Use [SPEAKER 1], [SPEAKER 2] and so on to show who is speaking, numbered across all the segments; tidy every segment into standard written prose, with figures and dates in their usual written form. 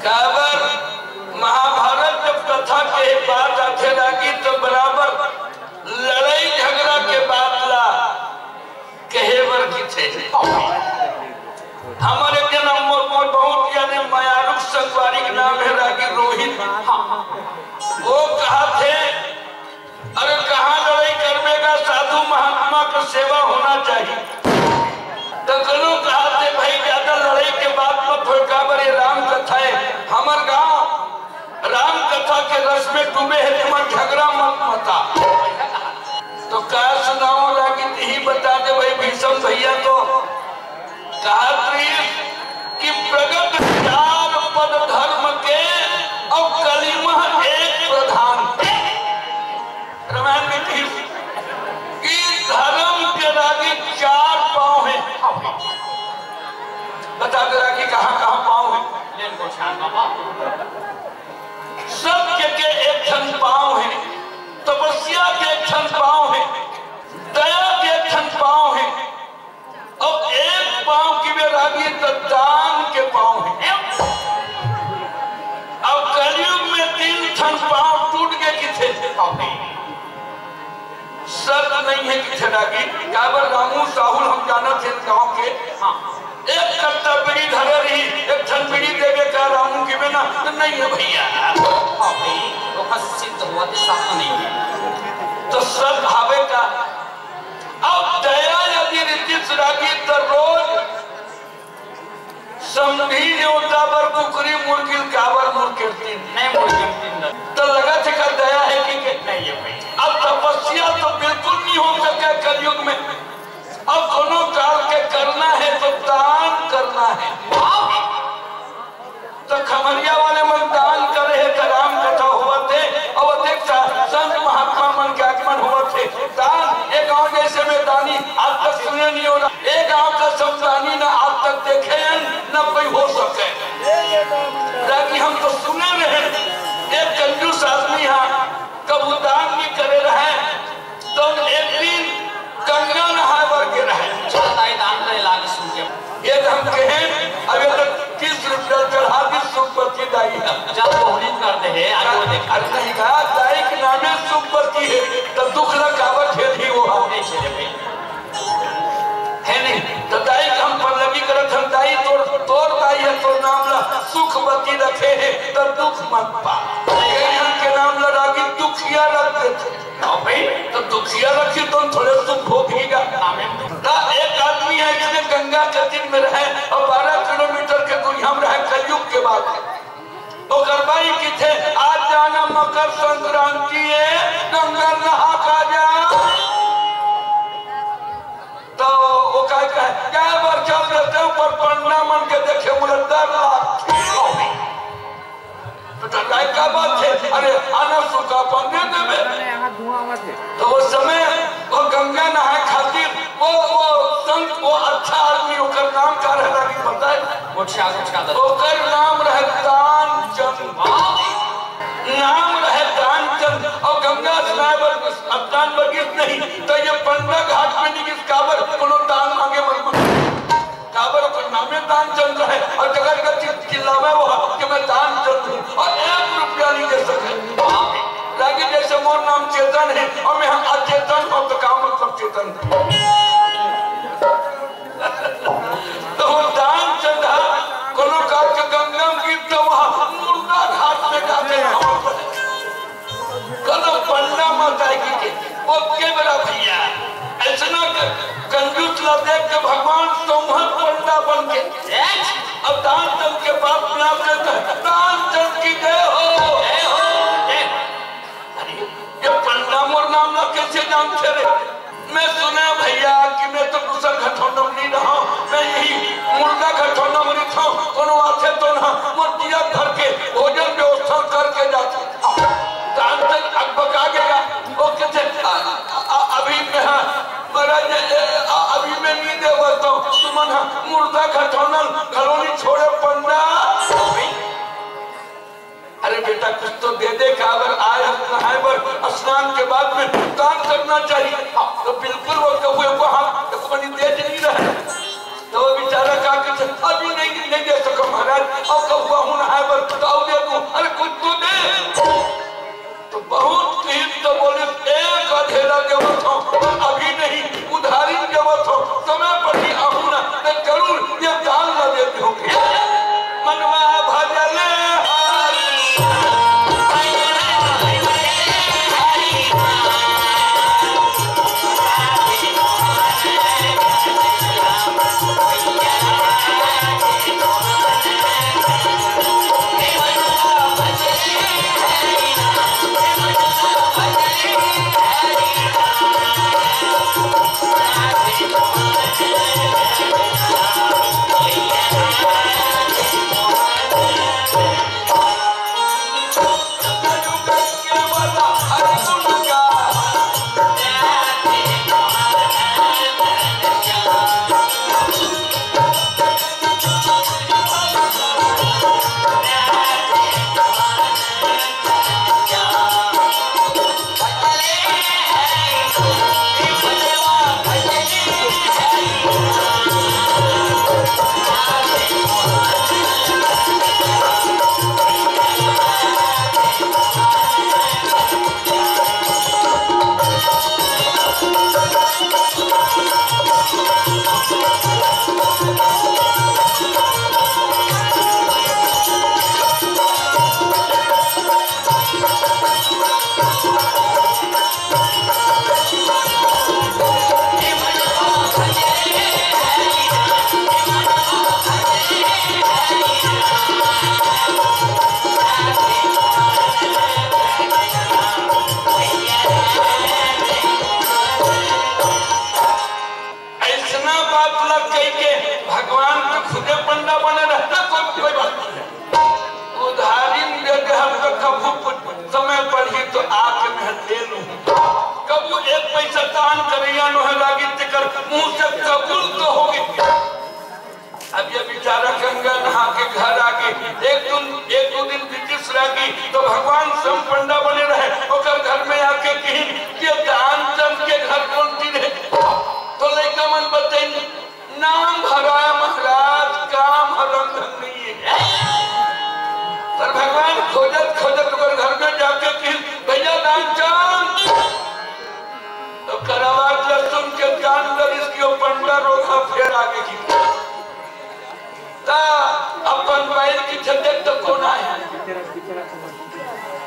[SPEAKER 1] काबर महाभारत जब कथा के बाद आखे लागी तो बराबर लड़ाई झगड़ा के बाद ला कहेवर की थे हमारे जन्म बहुत यानी मायारुक संगवारी का नाम है रागी रोहित। वो कहा थे अरे कहाँ लड़ाई करवेगा, साधु महात्मा का सेवा होना चाहिए। तो कलो कहा थे भाई ज्यादा लड़ाई के बाद मत हो, काबर ये राम कथा है, हमार गांव राम कथा के रस में डूबे है, तुम्हारा झगड़ा मत मता। तो कहा सुनाओ लागी यही बता दे भाई भीषम भैया तो कहा कि प्रगट चार पद धर्म के और कलिमा एक प्रधान रामायण में कि धर्म के रागी चार पांव है। बता दे रागी कहाँ कहाँ पांव है? सत्य के एक क्षण पांव है, तपस्या के एक क्षण पांव है, दया के एक क्षण पांव है, और एक पांव की वे रागी दान के पांव है। अब कलयुग में 3 क्षण पांव टूट गए किथे सर नहीं है किथे रागी। काबर रामू साहुल हम जाना थे गांव के, एक कट्टा बीड़ी धरे रही, एक क्षण बीड़ी देवे का रामू की बिना तो नहीं है भैया।
[SPEAKER 2] तो सिद्ध हुआ नहीं है
[SPEAKER 1] तो सब भावे का। अब दया यदि रीति रागी तो रोज समझी न्योता पर कुकरी मुर्गिल काबर मुर्गिल नहीं तो लगा थे का दया है कि नहीं है भाई। अब तपस्या तो बिल्कुल नहीं हो सके कलयुग में। अब कोनो काल के करना है तो दान करना है। तो खमरिया वाले मन दान करे है तो राम कथा हुआ थे और देख संत महात्मा मन के आगमन हुआ थे। दान एक गांव जैसे में दानी आज तक सुने नहीं हो रहा, एक गांव का सब दानी ना आज तक देखे न कोई हो सके। ताकि हम तो सुने रहे एक कंजूस आदमी यहाँ कबू दान नहीं करे रहे तो एक दिन गंगा नहाए वर्गे रहे
[SPEAKER 2] दान करे लागे सुन के
[SPEAKER 1] ये हम कहे अभी तक 30 रुपया चढ़ा दी सुखपति दाई
[SPEAKER 2] जब होली कर दे है आगे देख
[SPEAKER 1] नहीं कहा दाई के नामे सुखपति है तो दुख न काबर ठेल ही वो
[SPEAKER 2] नहीं छे भाई
[SPEAKER 1] है नहीं। तो दाई का हम पर लगी करत हम दाई तोर दाई है तो नाम ला सुखपति रखे है तो दुख मत पा। हम के नाम लगी दुखिया रख देते भाई तो दुखिया रखी तो थोड़े सुख भोगेगा। एक आदमी है जिसने गंगा के दिन में रहे और 12 किलोमीटर के दूरी में रहे कलयुग के बाद तो गरबाई की थे आज जाना मकर संक्रांति है गंगा नहा का जा तो वो क्या बार चल देते ऊपर पंडा मन के देखे मुलद्दर का बात है। अरे आना सुखा पाने देवे तो वो समय वो गंगा नहाए खातिर वो संत वो अच्छा आदमी होकर नाम का रहना नहीं पता है होकर नाम रहे दान चंद नाम रहे दान चंद और गंगा स्नान बगिस नहीं तो ये पंडा घाट में नहीं काबर कोनो दान मांगे काबर को नामे दान चंद रहे और जगह का चिल्लावे वो कि मैं दान चंद हूँ और 1 रुपया नहीं दे सके। लागे जैसे मोर नाम चेतन है और मैं अचेतन हूँ तो काम मतलब चेतन तो वो दान चंदा कोनो का के गंगा की तो वहाँ मुर्दा घाट में जाते हैं कलो पंडा माता की वो के बड़ा भैया ऐसा कंजूस ला देख के भगवान तुम्हार पंडा बन के अब दान चंद के बाप में आप लेते दान चंद की जय हो ये पंडा मोर नाम ना कैसे जानते रे। मैं सुना भैया कि मैं तो दूसरा घटोंडा नहीं रहा मैं यही मुर्गा घटोंडा मरी था कोनो आते तो ना मुर्गिया भर के भोजन व्यवस्था करके जाते दान चंद अकबक आ गया वो कहते अभी मैं अभी मैं नहीं दे बता तुमन मुर्दा घटोंडा घरोनी छोड़े पंडा। अरे बेटा कुछ तो दे दे का अगर आए नहाए पर स्नान के बाद में दान करना चाहिए तो बिल्कुल वो कहुए को हम अपनी दे नहीं रहे तो बेचारा का अभी नहीं दे सको महाराज और कहुआ हूं नहाए पर भगवान करैया नोहे लागी तेकर मुंह से कबूल तो होगी। अब ये बेचारा गंगा नहा के घर आके एक दो दिन ब्रिटिश लागी तो भगवान सम पंडा बने रहे और घर में आके कहीं कि दान चंद के घर कौन रहे तो लड़का मन बताई नाम भरा महाराज काम हरम नहीं है। पर भगवान खोजत खोजत घर में जाके कहीं भैया दान चंद तो करावाज लहसुन के जानवर इसकी पंडा रोका फिर आगे की अपन बैल की छते तो कोना है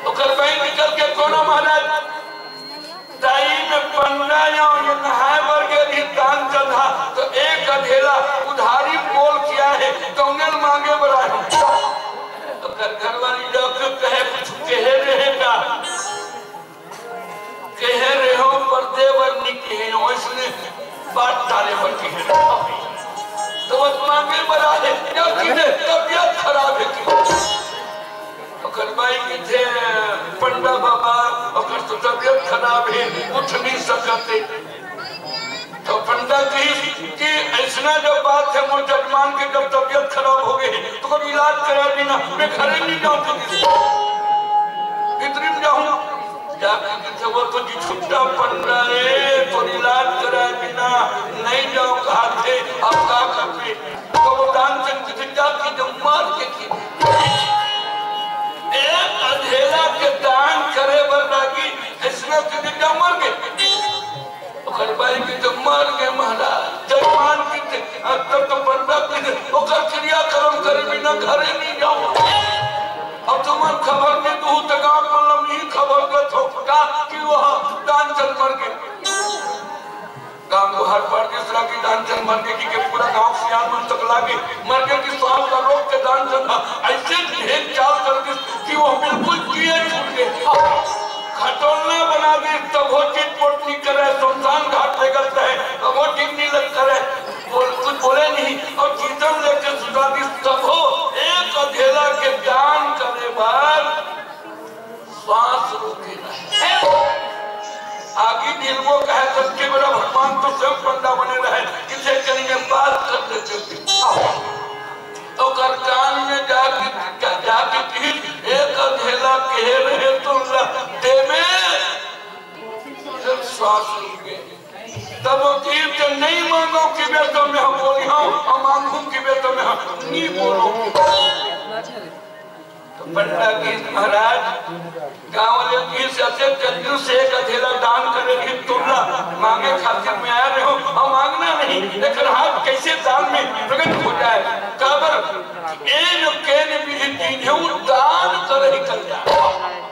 [SPEAKER 1] ओकर बैल निकल के कोना महाराज दाई में पंडा या ये नहाए बर के दान चढ़ा तो एक अधेला उधारी बोल किया है तो उन्हें मांगे बड़ा है ओकर घर वाली डॉक्टर कहे कुछ कहे रहेगा कहे रहे हो पर देवर निके हैं इसने बात डाले पर कहे तो बस मांगे बड़ा है तबियत खराब है भाई के पंडा बाबा तो तबियत खराब है उठ नहीं सकते तो पंडा कही कि ऐसा जब बात है मोर जजमान के जब तबियत खराब हो गई तो कोई इलाज करा देना मैं घरे नहीं जाऊँ इतनी जाऊँ जाके वो तो जी छुट्टा पंडा है तो इलाज कराए बिना नहीं जाओ कहा थे अब क्या करते तो वो दान चंद की जाके जब मार के एक अधेला के दान करे बरदागी इसमें कितना मर गए भाई की जब मार गए महाराज जजमान की तब तो पंडा की क्रियाक्रम करे बिना घरे नहीं जाओ अब तुम्हारे खबर में तू तक मतलब नहीं खबर का कि वह दान चल मर गए गांव को हर पर दूसरा की दान चल मर गए कि पूरा गांव सियान तक लागे मर गए कि स्वास्थ्य का रोग के दान चल ऐसे ढेर चाल कर दी कि वो बिल्कुल किए छूट गए खटोलना बना दी तब वो चिट पोट नहीं करे शमशान घाट लेकर रहे तब वो ठीक नहीं लग करे कुछ बोले नहीं और कीर्तन लेकर सुधा दी तब हो एक अधेला के दान करे बाद श्वास रोके आगे दिल वो कहे सबके बड़ा भगवान तो सब पंडा बने रहे किसे करेंगे बात कर देते तो कान में जाके एक अधेला कह रहे तो दे में श्वास रुके तब वो कीर्त नहीं मांगो कि बेटो में हम बोली हाँ मांगू कि बेटो में हम नहीं बोलो तो पंडा की महाराज गाँव वाले की सबसे कद्दू से एक अधेला दान करेगी तुमला मांगे खातिर में आया रहे हो और मांगना नहीं लेकिन हाथ कैसे दान में प्रकट हो जाए काबर एन केन भी दान करे कर जाए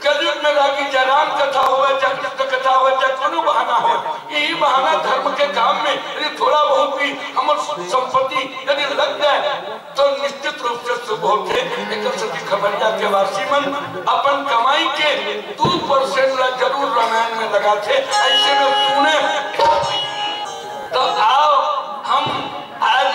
[SPEAKER 1] कलयुग में लागी जराम कथा हुआ चक्र कथा हुआ कोनो बहाना हो यही बहाना धर्म के काम में यदि थोड़ा बहुत भी हमारी संपत्ति यदि लग जाए तो निश्चित रूप से शुभ होते एक खबरिया के वासी मन अपन कमाई के 2% जरूर रामायण में लगाते ऐसे में सुने तो आओ हम आज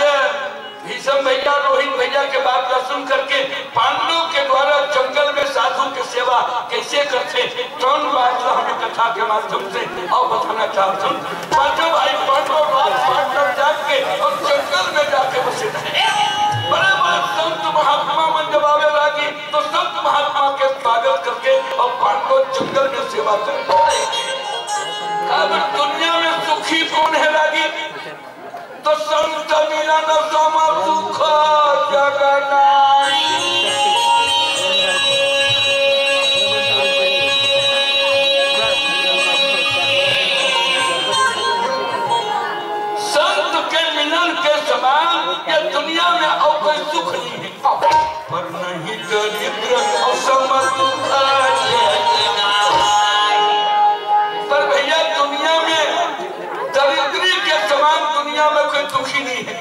[SPEAKER 1] भीष्म भैया रोहित भैया के बात सुन करके पांडवों के द्वारा जंगल में साधु की सेवा कैसे करते कौन बात हमें कथा के माध्यम से और बताना चाहता हूँ। पांचों भाई पांडव रात पांडव जाके और जंगल में जाके बसे रहे बड़े बड़े संत महात्मा मन जब आवे लगी तो संत महात्मा के स्वागत करके और पांडव जंगल में सेवा करे दुनिया में सुखी कौन है लगी तो संत मिलन सम सुख जगनाई संत के मिलन के समान ये दुनिया में और कोई सुख नहीं है पर नहीं दरिद्र और सम सुख पर भैया दुनिया में दरिद्री के समान दुनिया में कोई दुखी नहीं है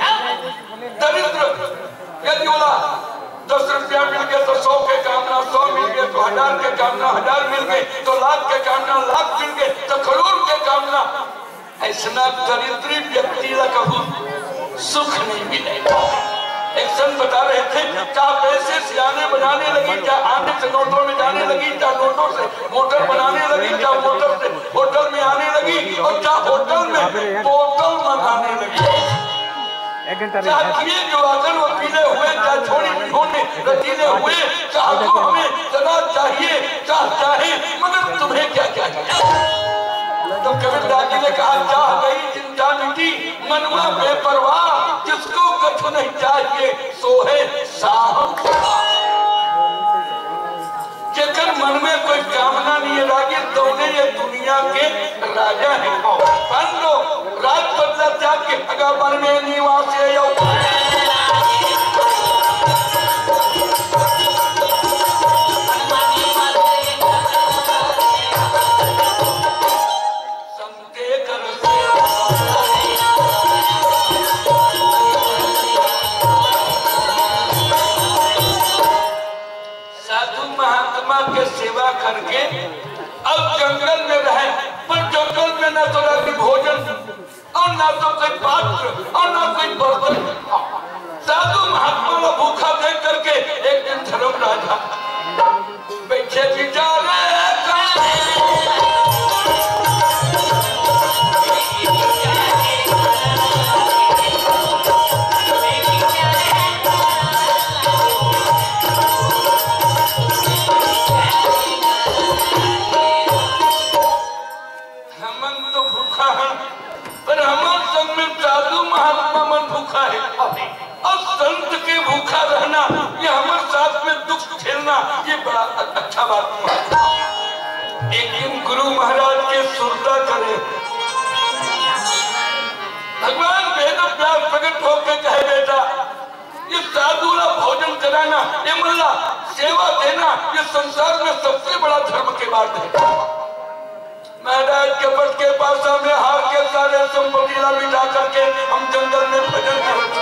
[SPEAKER 1] दरिद्र यदि बोला 10 रुपया मिल गए तो 100 के कामना 100 मिल गए तो 1000 के कामना 1000 मिल गए तो लाख के कामना लाख मिल गए तो करोड़ के कामना ऐसा दरिद्री व्यक्ति का कभी सुख नहीं मिलेगा एक संत बता रहे थे क्या पैसे सियाने बनाने लगी, क्या आने से नोटों में जाने लगी, क्या नोटों से मोटर बनाने लगी, क्या मोटर से होटल में आने लगी, और क्या होटल में बोतल मंगाने लगी। किए जो अगर वो पीले हुए, क्या छोड़ी उन्होंने रसीले हुए, चाह को हमें सदा चाहिए, चाह चाहे मगर तुम्हें क्या चाहिए। तो कबीरदास जी ने कहा चाह गई चिंता मिटी मनवा बेपरवाह, जिसको कछु नहीं चाहिए सोहे साहब। जेकर मन में कोई कामना नहीं है रागे तो उन्हें ये दुनिया के राजा है। मान लो राज बदला त्याग के अगर मन में निवास है के सेवा करके अब जंगल में रहे, पर जंगल में न तो रात्रि भोजन और न तो कोई पात्र और न कोई बर्तन। साधु महात्मा को भूखा देख करके एक दिन धर्म राजा बैठे विचारे महात्मा मन भूखा है और संत के भूखा रहना, ये हमारे साथ में दुख झेलना, ये बड़ा अच्छा बात है। एक दिन गुरु महाराज के सुरता करे, भगवान वेद व्यास प्रकट होकर कहे बेटा ये साधुला भोजन कराना, ये मल्ला सेवा देना, ये संसार में सबसे बड़ा धर्म के बात है। महाराज के पट के पास में हार के सारे संपत्ति मिटा करके हम जंगल में भजन करते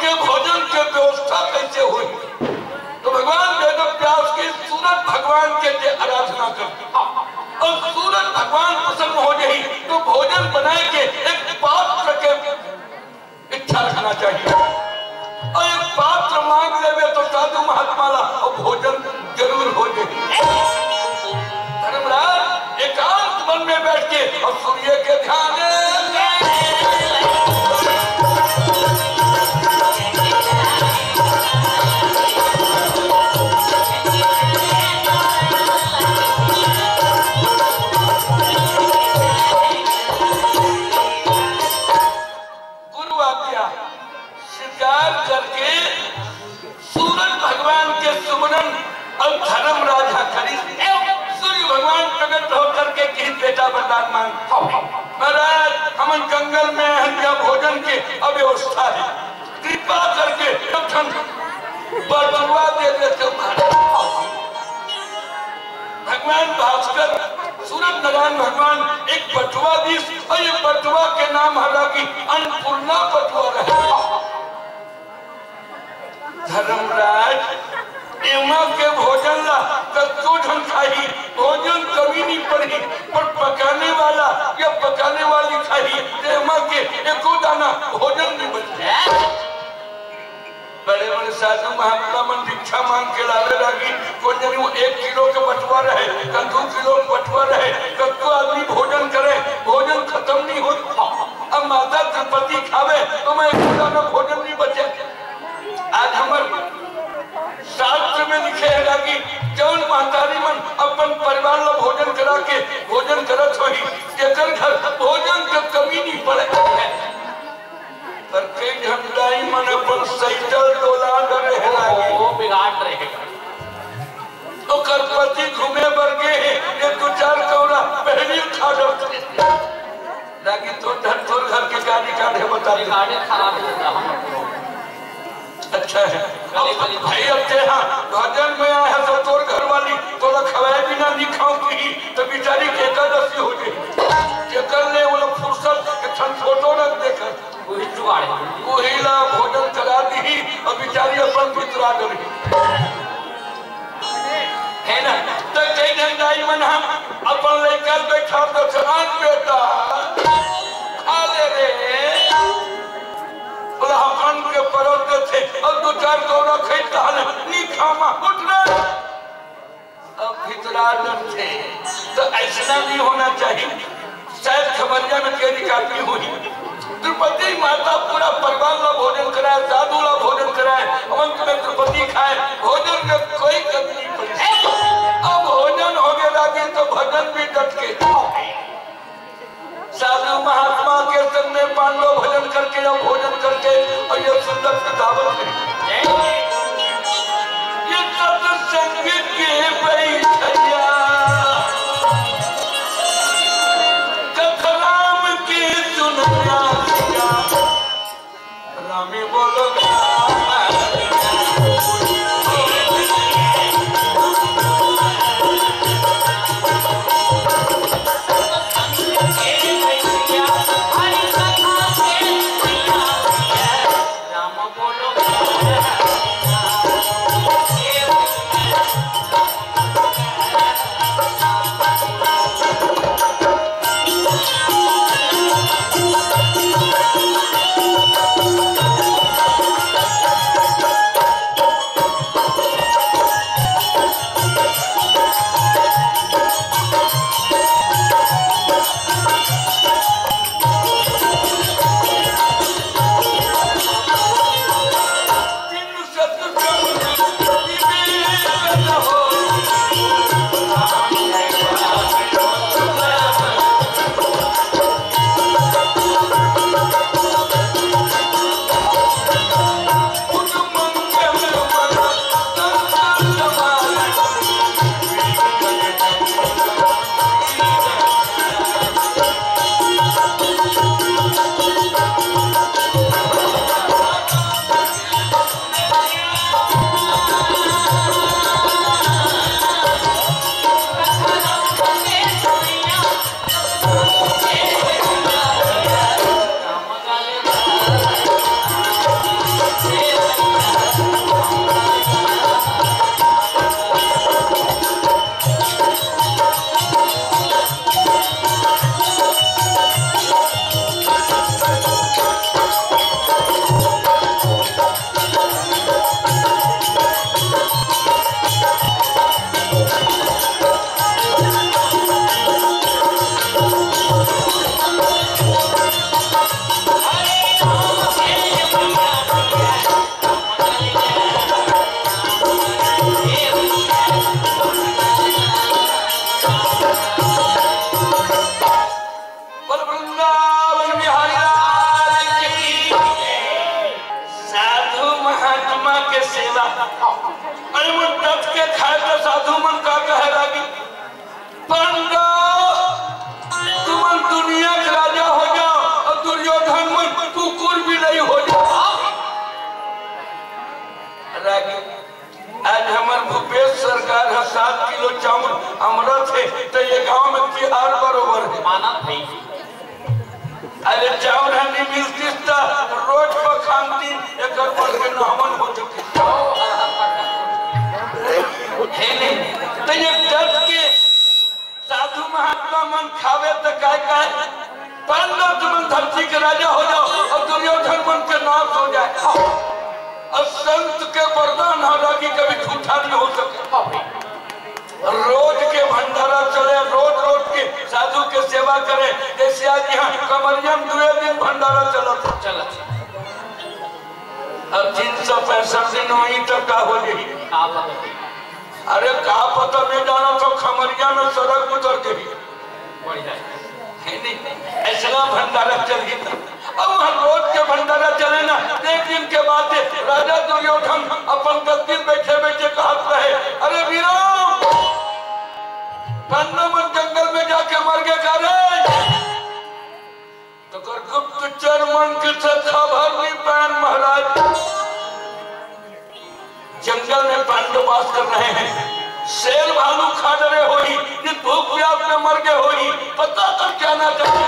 [SPEAKER 1] के भोजन के व्यवस्था कैसे हुई। तो भगवान वेद व्यास के सूरज भगवान के आराधना करते और सूरज भगवान प्रसन्न हो जाए तो भोजन बनाए के एक पात्र के इच्छा रखना चाहिए और एक पात्र मांग लेवे तो साधु महात्मा ला और भोजन जरूर हो जाए। धर्मराज एकांत मन में बैठ के और सूर्य के ध्यान गुरु आज्ञा स्वीकार करके सूरज भगवान के सुमरन और धर्म राजा करी। सूर्य भगवान प्रकट होकर के किस बेटा वरदान मांग। महाराज हम जंगल में हत्या भोजन की अव्यवस्था है, कृपा करके बटुआ दे देते। भगवान भास्कर सूरज नारायण भगवान एक बटुआ दी और ये बटुआ के नाम हालांकि अन्नपूर्णा बटुआ रहे। धर्मराज एमा के भोजन ला कच्चो ढंग खाई, भोजन कभी नहीं पड़ी, पर पकाने वाला या पकाने वाली खाई एमा के एको दाना भोजन नहीं बचे। बड़े बड़े साधु महात्मा मन भिक्षा मांग के लावे लगी, कोई जन वो 1 किलो के बटुआ रहे, कल 2 किलो के बटुआ रहे, कच्चो आदमी भोजन करे, भोजन खत्म नहीं हो। अब माता तिरुपति खावे तो मैं एको दाना भोजन नहीं बचे। आज हमारे शास्त्र में लिखे है कि जौन महतारी मन अपन परिवार ला भोजन करा के भोजन करत होई, जेकर घर भोजन के कमी नहीं पड़े। पर कई झंडाई मन अपन सैटल डोला करे है वो बिगाड़ रहेगा। तो करपति घूमे बरगे ये 2-4 कौरा पहली खा जाते लागी तो घर के गाड़ी काढ़े बता गाड़ी खराब होता है। अच्छा है भाई अब हाँ भजन में आया है तो तोर घर वाली तो खवाए बिना नहीं खाऊंगी तो बेचारी के एकादशी हो गई। कर ले वो लोग फुर्सत फोटो रख देकर वही जुगाड़ वही ला भोजन करा दी और बेचारी अपन भितरा गई है ना। तो कई ढंगाई मन हम अपन लेकर बैठा तो चलान बेटा खा ले रे के परोसते थे और 2-4 कौड़ा खेत डाले नी खामा उठ रहे अब भितरानर थे तो ऐसा नहीं होना चाहिए। शायद खबरिया में तेरी काफी हुई द्रौपदी माता पूरा परिवार ला भोजन कराए, साधु ला भोजन कराए, अंत में द्रौपदी खाए, भोजन में कोई कमी नहीं पड़ी। अब भोजन हो गया लगे तो भजन भी डट के साधु महात्मा के संग में पांडव भजन करके या भोजन करके और ये सुंदर कथावत है ये सत्संग के बैठिया कथराम के सुनना रामी बोलो आज हमार भूपेश सरकार है 7 किलो चावल हमरा थे तो ये गांव में तिहार बरोबर है
[SPEAKER 2] माना भाई।
[SPEAKER 1] अरे चावल नहीं मिलती था रोज पर खाती एक बढ़ के नहमन हो चुकी है नहीं तो ये डट के साधु महात्मा मन खावे तो काय पांडव तुम धरती के राजा हो जाओ और दुर्योधन मन के नाश हो जाए और संत के वरदान हालांकि कभी झूठा नहीं हो सके। रोज के भंडारा चले, रोज रोज के साधु के सेवा करे, जैसे आज यहाँ कमरिया में 2 दिन भंडारा चला। अब 365 दिन वहीं तक का हो गई। अरे का पता नहीं जाना तो खमरिया में सड़क उतर गई ऐसा भंडारा चल गया। अब वहाँ रोज के भंडारा चले ना, 1 दिन के बाद राजा दुर्योधन अपन गद्दी बैठे बैठे कहत रहे, अरे वीरो पांडव जंगल में जाके मर गए करे तो गुप्तचर मन के खबर नहीं पान महाराज जंगल में पांडव वास कर रहे हैं, शेर भालू खा डरे होई, भूख प्यास में मर गए होई, पता कर क्या ना चाहिए।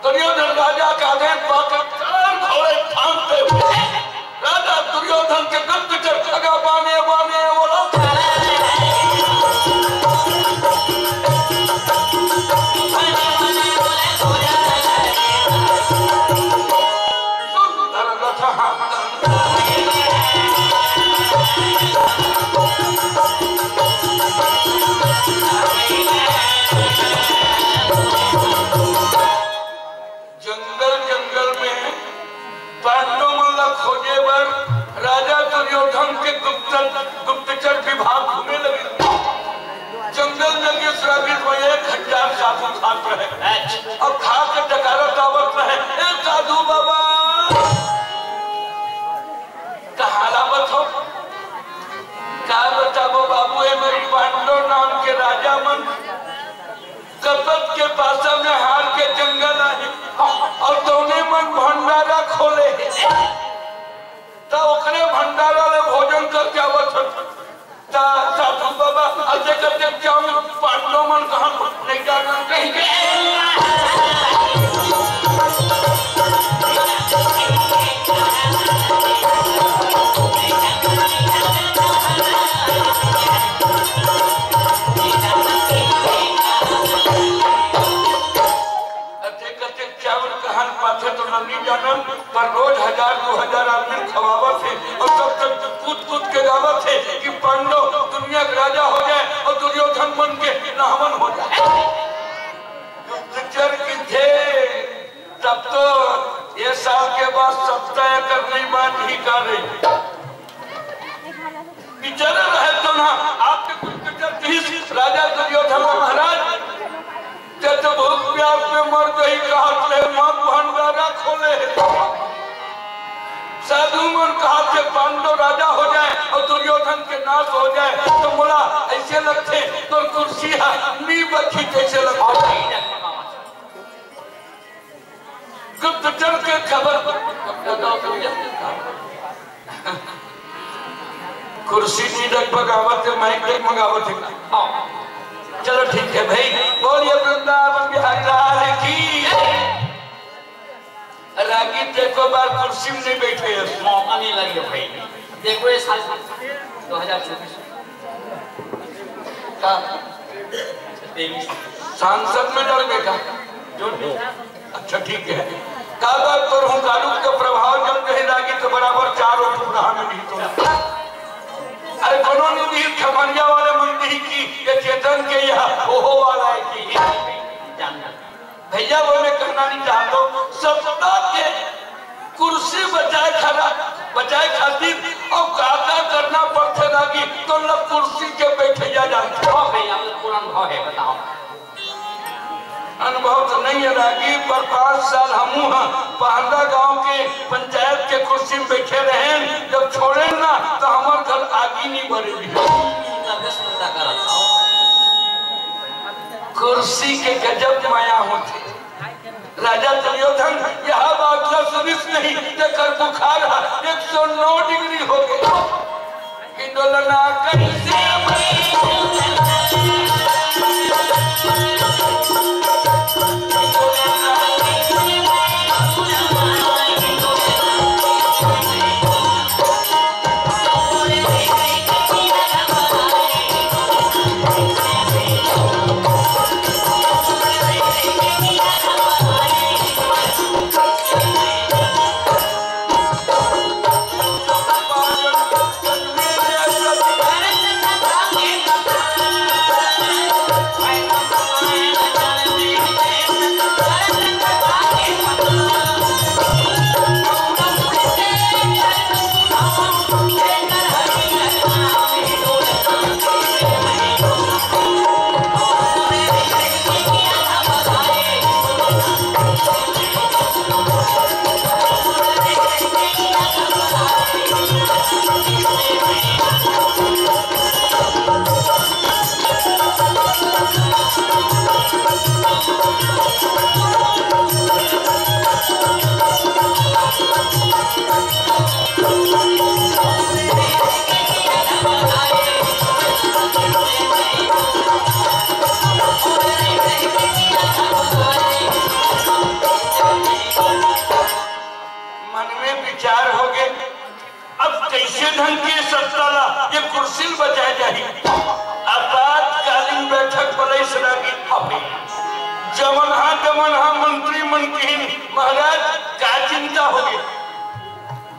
[SPEAKER 1] दुर्योधन राजा का आदेश पाकर 4 घोड़े थामते हुए राजा दुर्योधन के गुप्तचर खगा बाने बोला सुंदर रथ पांडव मन खोजे बर राजा दुर्योधन के गुप्तचर विभाग घूमे लगे। जंगल में के श्रावित में 1000 साधु खात रहे। अब खा के डकारत आवत रहे, ए साधु बाबा कहालावत हो का बताबो बाबू, ए मेरी पांडव नाम के राजा मन कपट के पासा में हार के जंगल आए और दोनों मन भंडारा खोले तो ओकरे भंडारा ले भोजन करके आवत साधु बाबा अजे करते जाऊं पांडव मन कहां नहीं जाना कहीं तो नहीं जाना पर रोज 1000-2000 आदमी खवावत है और सब कूद के गावत है कि पांडव दुनिया का राजा हो जाए और दुर्योधन बन के नाहवन हो जाए। गुप्तचर की थे तब तो ये साल के बाद 70 एकड़ नहीं बात ही कर रही बिचारा रहे तो ना आपके गुप्तचर राजा दुर्योधन महाराज जब भूख प्यास में मर गई कहा मत भंडारा खोले साधु मन कहा से पांडव राजा हो जाए और दुर्योधन के नाश हो जाए तो बोला ऐसे लगते तो कुर्सी नी बखी कैसे लगते गुप्तचर के खबर कुर्सी नी डगमगावत है माइक डगमगावत है। चलो ठीक है भाई, बोलिए वृंदावन बिहारी लाल की। रागी देखो बार कुर्सी में नहीं बैठे
[SPEAKER 2] मौका नहीं लगे भाई। देखो ये साल 2024
[SPEAKER 1] का
[SPEAKER 2] 23
[SPEAKER 1] सांसद में डर बेटा जो अच्छा ठीक है का बात करूं कानून का प्रभाव जब कहीं रागी तो बराबर 4 टुकड़ा में नहीं तो अरे कोनो नहीं खमरिया वाले मंदिर की ये चेतन के यहाँ ओहो वाला है की भैया वो मैं कहना नहीं चाहता सबका के कुर्सी बचाए खातिर और काका करना पड़ते लगी तो लोग कुर्सी के बैठे जा जाते
[SPEAKER 2] हो भैया पूरा अनुभव है बताओ।
[SPEAKER 1] अनुभव तो नहीं है रागी पर 5 साल हमू पहला गांव के पंचायत के कुर्सी में बैठे रहे जब छोड़े ना तो हमारे घर आगे नहीं बढ़ेगी। कुर्सी के गजब माया होती राजा दुर्योधन यह बात सुनिस नहीं लेकर बुखार 109 डिग्री हो गया इंदोलना कैसे महाराज क्या चिंता होगी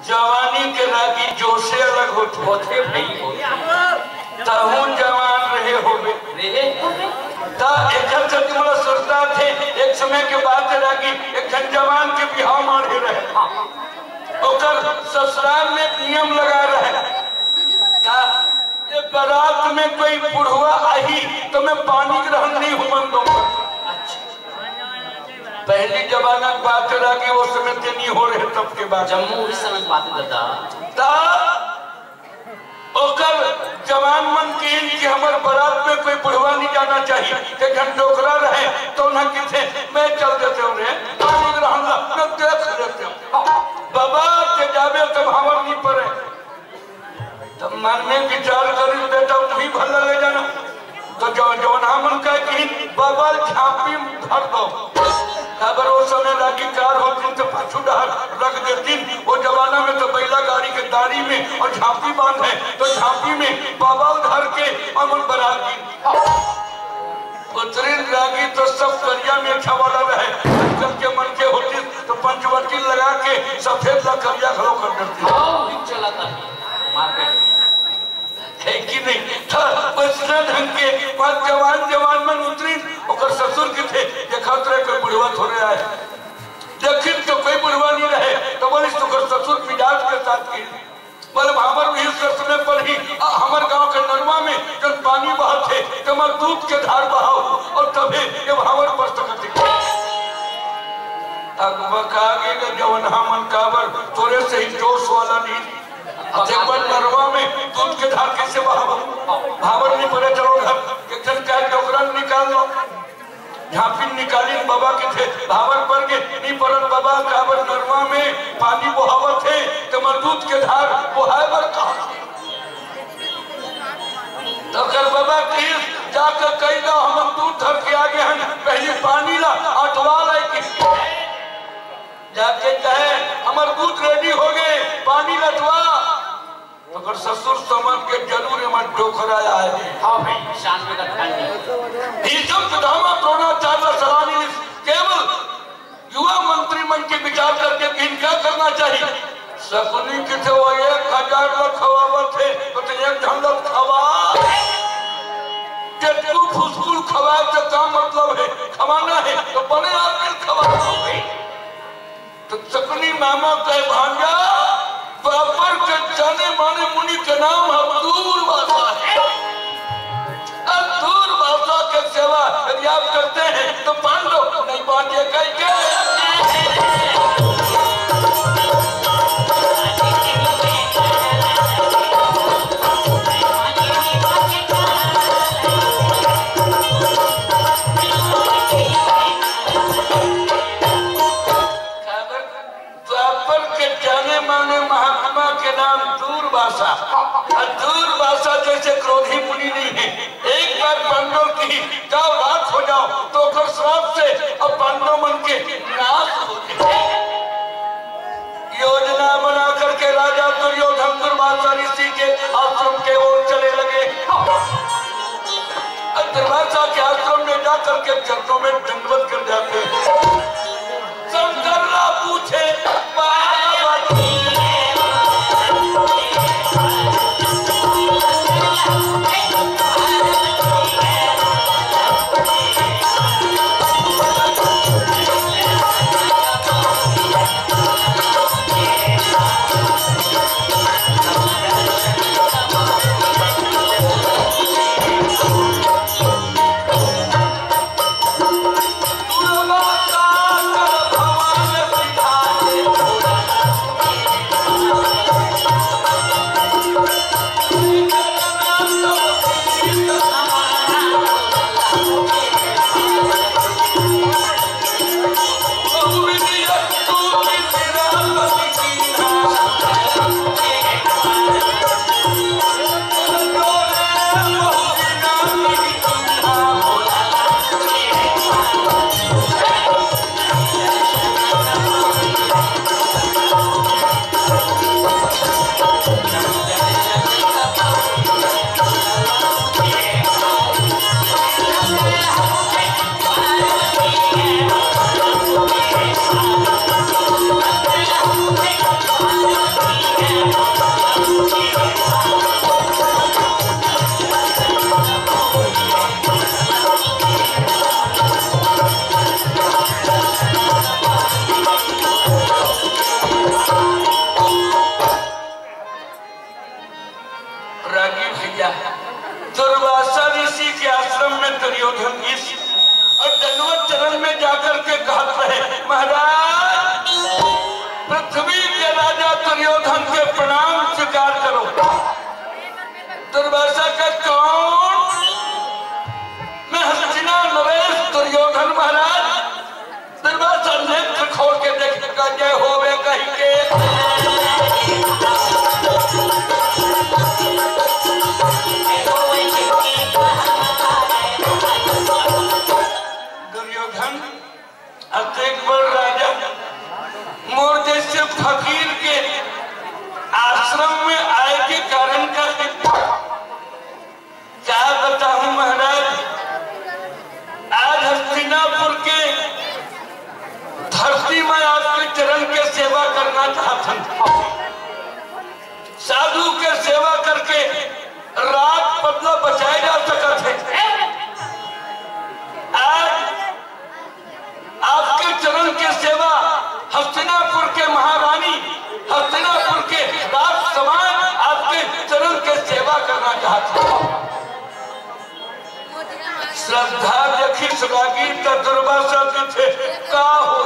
[SPEAKER 1] जवानी के रागी जोश से अलग होते जवान रहे होगे एक समय के बाद रागी एक जवान के बिहाव मारे रहे और ससुराल में नियम लगा रहे का ये बारात में कोई बुढ़वा आई तो मैं पानी ग्रहण नहीं हुमन दूंगा। पहली जमाना की बात रहा कि वो समय नहीं हो रहे तब के बाद
[SPEAKER 2] जम्मू इस समय बातें दादा
[SPEAKER 1] ओकर जवान मन की हमारे बारात में कोई बुढ़वा नहीं जाना चाहिए कि घंटोकरा रहे तो न किथे मैं चल देते हूँ रे पानी ग्रहण ला देख लेते हूँ बाबा के जावे तब हमार नहीं पड़े तब मन में विचार करी बेटा वही भला ले जाना तो जवन मन का कि बाबा झांपी भर दो खबर वो समय लागी कार होती तो पाछू डाल रख देती वो जमाना में तो बैला गाड़ी के दाढ़ी में और झांपी बांध है तो झांपी में बाबा धर के अमन बरागी उतरी लागी तो सब करिया में अच्छा वाला रहे जब के मन के होती तो पंचवटी लगा के सफेद ला करिया खड़ो कर देती
[SPEAKER 2] चला था मार्केट
[SPEAKER 1] है कि नहीं था बचना ढंग के पांच जवान मन उतरी और ससुर के थे देखा रहे कोई बुढ़वा थोड़े आए लेकिन तो कोई बुढ़वा नहीं रहे तो बोली तो ससुर मिजाज के साथ की मतलब हमारे भी समय पर ही हमारे गांव के नरवा में जब पानी बहा थे तो मैं दूध के धार बहाओ और तभी जब हमारे पर सकते आगे जवन हमन काबर थोड़े से ही जोश वाला नहीं नरवा में दूध के धार कैसे भावर नहीं पड़े चलो घर एक जन का टोकरा निकाल लो झांपी निकाली बाबा के थे भावर पर के नहीं पड़त बाबा काबर नरवा में पानी बहावत थे तो मैं दूध के धार बहावर कहा तो कर बाबा प्लीज जाकर कही दो हम दूध धर के आगे हैं पहले पानी ला अटवा लाए जाके कहे हमारे दूध रेडी हो गए पानी लटवा अगर ससुर समझ के जरूर मन ठोकराया है
[SPEAKER 2] हाँ भाई शान का ठंडी
[SPEAKER 1] भीषम सुधामा द्रोणाचार्य सलानी केवल युवा मंत्री मन के विचार करके इनका करना चाहिए सकुनी किथे वो 1000 लोग खवावत थे तो 1 ढंग खवा टेटू फुसकुल खवा से क्या मतलब है खवाना है तो बने आदमी खवा तो सकुनी मामा कहे भांजा बाबर के जाने माने मुनि के नाम अब्दुल बासा है अब्दुल बासा के सेवा यदि आप करते हैं तो पांडव नहीं बांधिए कहीं के दूरभाषा जैसे क्रोधी मुनि नहीं है एक बार पांडव की जाओ रात हो जाओ तो श्राप से अब पांडव मन के नाश होते योजना बना करके राजा दुर्योधन दुर्वासा ऋषि के आश्रम के ओर चले लगे दुर्वासा के आश्रम में जाकर के चरणों में दंडवत कर जाते शंकरला पूछे Durvasa महाराज पृथ्वी के राजा दुर्योधन के प्रणाम स्वीकार करो। दुर्वासा का कौन? मैं हस्तिना नरेश दुर्योधन महाराज। दुर्वासा नेत्र खोल के देखने का जय होवे कहीं के। दुर्योधन अतेकबर राजा मोर जैसे फकीर के आश्रम में आए के कारण का क्या बताऊं महाराज। आज हस्तिनापुर के धरती में आपके चरण के सेवा करना चाहता हूं। साधु के सेवा करके रात बदला बचाए जा सकते थे। आज आपके चरण के सेवा हस्तिनापुर के महारानी, हस्तिनापुर के राज समान आपके चरण के सेवा करना चाहता हूं। श्रद्धा देखी सुनागी तो दुर्वासा थे का हो।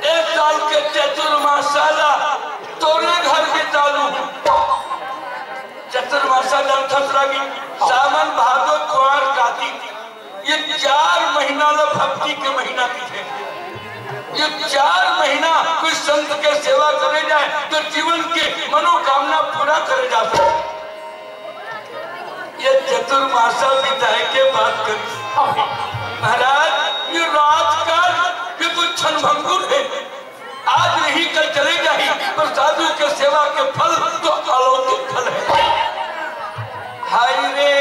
[SPEAKER 1] एक साल के चतुर्मासाला तोरे घर भी चालू। चतुर्मासाला थसरागी सावन भादो कुआर कार्तिक ये 4 महीना ला भक्ति के महीना थे। ये 4 महीना कोई संत के सेवा करे जाए तो जीवन के मनोकामना पूरा करे जा सकते। ये चतुर्मासा बिताए के बात करी महाराज। ये राजकाल ये कोई क्षणभंगुर है। आज नहीं कल चले जाए पर साधु के सेवा के फल तो अलौकिक फल है। हाय रे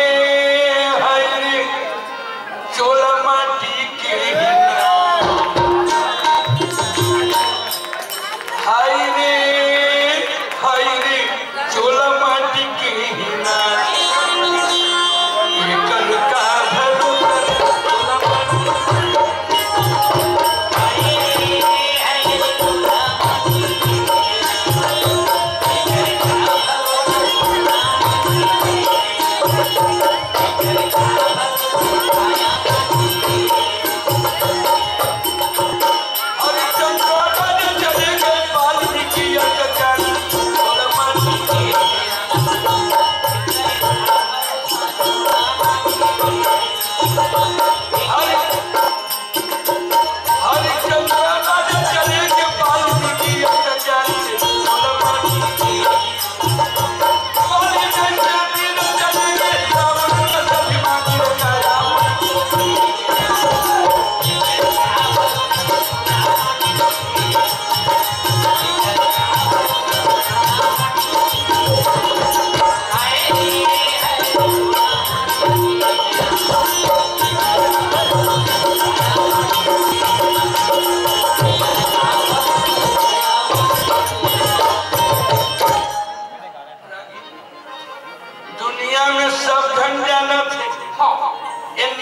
[SPEAKER 1] चोला माटी के हाय रे चोला माटी के हिना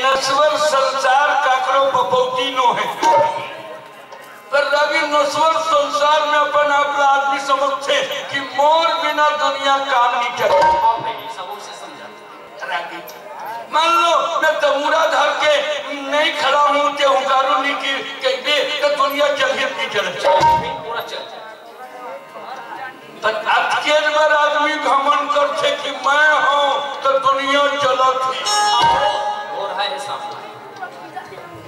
[SPEAKER 1] नश्वर संसार काकरो बपौती नो है पर रवि नश्वर संसार में अपन अपना आदमी समझते कि मोर बिना दुनिया काम नहीं चलती। मान लो मैं तमूरा धर के नहीं खड़ा हूँ के हुकारू नहीं की कहते तो दुनिया चलिए नहीं चले। आज के बार आदमी घमंड करते कि मैं हूँ तो दुनिया चलती।